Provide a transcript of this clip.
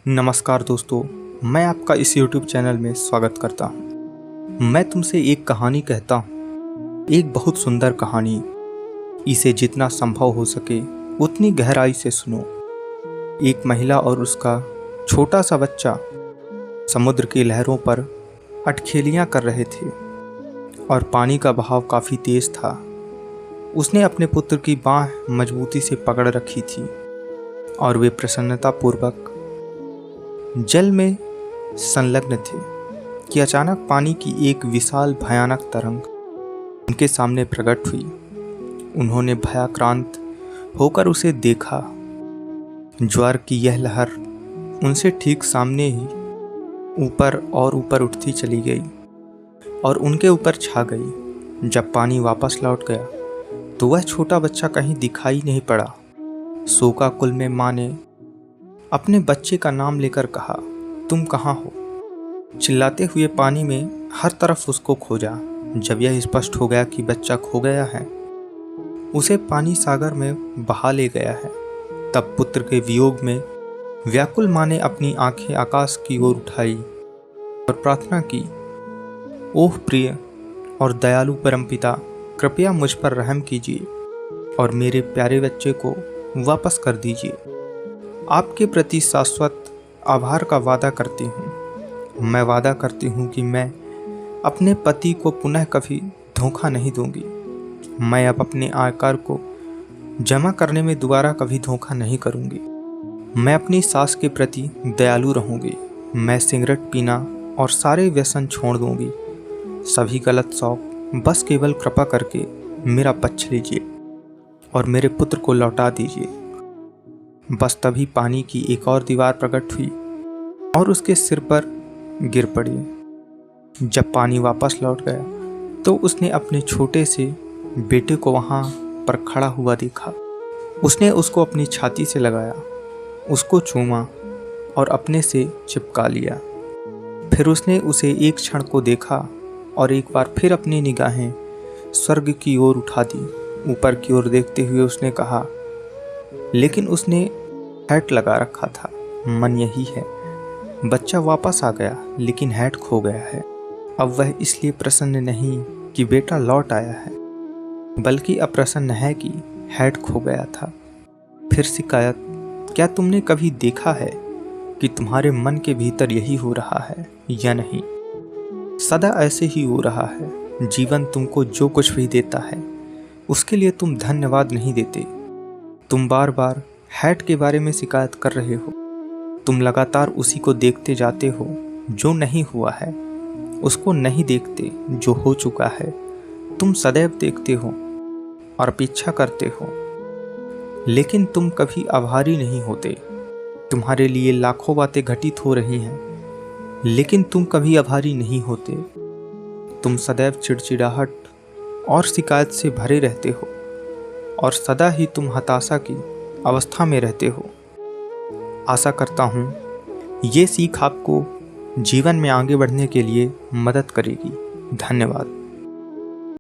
नमस्कार दोस्तों, मैं आपका इस YouTube चैनल में स्वागत करता हूँ। मैं तुमसे एक कहानी कहता हूँ, एक बहुत सुंदर कहानी। इसे जितना संभव हो सके उतनी गहराई से सुनो। एक महिला और उसका छोटा सा बच्चा समुद्र की लहरों पर अटखेलियाँ कर रहे थे और पानी का बहाव काफ़ी तेज था। उसने अपने पुत्र की बाँह मजबूती से पकड़ रखी थी और वे प्रसन्नतापूर्वक जल में संलग्न थे कि अचानक पानी की एक विशाल भयानक तरंग उनके सामने प्रकट हुई। उन्होंने भयाक्रांत होकर उसे देखा। ज्वार की यह लहर उनसे ठीक सामने ही ऊपर और ऊपर उठती चली गई और उनके ऊपर छा गई। जब पानी वापस लौट गया तो वह छोटा बच्चा कहीं दिखाई नहीं पड़ा। शोकाकुल में माँ ने अपने बच्चे का नाम लेकर कहा, तुम कहाँ हो? चिल्लाते हुए पानी में हर तरफ उसको खोजा। जब यह स्पष्ट हो गया कि बच्चा खो गया है, उसे पानी सागर में बहा ले गया है। तब पुत्र के वियोग में व्याकुल माँ ने अपनी आंखें आकाश की ओर उठाई और प्रार्थना की, ओह प्रिय और दयालु परमपिता, कृपया मुझ पर रहम कीजिए और मेरे प्यारे बच्चे को वापस कर दीजिए। आपके प्रति शाश्वत आभार का वादा करती हूँ। मैं वादा करती हूँ कि मैं अपने पति को पुनः कभी धोखा नहीं दूंगी। मैं अब अपने आयकर को जमा करने में दोबारा कभी धोखा नहीं करूँगी। मैं अपनी सास के प्रति दयालु रहूँगी। मैं सिगरेट पीना और सारे व्यसन छोड़ दूँगी। सभी गलत शौक बस केवल कृपा करके मेरा पक्ष लीजिए और मेरे पुत्र को लौटा दीजिए। बस तभी पानी की एक और दीवार प्रकट हुई और उसके सिर पर गिर पड़ी। जब पानी वापस लौट गया तो उसने अपने छोटे से बेटे को वहाँ पर खड़ा हुआ देखा। उसने उसको अपनी छाती से लगाया, उसको चूमा और अपने से चिपका लिया। फिर उसने उसे एक क्षण को देखा और एक बार फिर अपनी निगाहें स्वर्ग की ओर उठा दी। ऊपर की ओर देखते हुए उसने कहा, लेकिन उसने हैट लगा रखा था। मन यही है, बच्चा वापस आ गया लेकिन हैट खो गया है। अब वह इसलिए प्रसन्न नहीं कि बेटा लौट आया है, बल्कि अप्रसन्न है कि हैट खो गया था। फिर शिकायत, क्या तुमने कभी देखा है कि तुम्हारे मन के भीतर यही हो रहा है या नहीं? सदा ऐसे ही हो रहा है। जीवन तुमको जो कुछ भी देता है उसके लिए तुम धन्यवाद नहीं देते। तुम बार बार हैट के बारे में शिकायत कर रहे हो। तुम लगातार उसी को देखते जाते हो जो नहीं हुआ है, उसको नहीं देखते जो हो चुका है। तुम सदैव देखते हो और अपेक्षा करते हो, लेकिन तुम कभी आभारी नहीं होते। तुम्हारे लिए लाखों बातें घटित हो रही हैं, लेकिन तुम कभी आभारी नहीं होते। तुम सदैव चिड़चिड़ाहट और शिकायत से भरे रहते हो और सदा ही तुम हताशा की अवस्था में रहते हो। आशा करता हूँ ये सीख आपको जीवन में आगे बढ़ने के लिए मदद करेगी। धन्यवाद।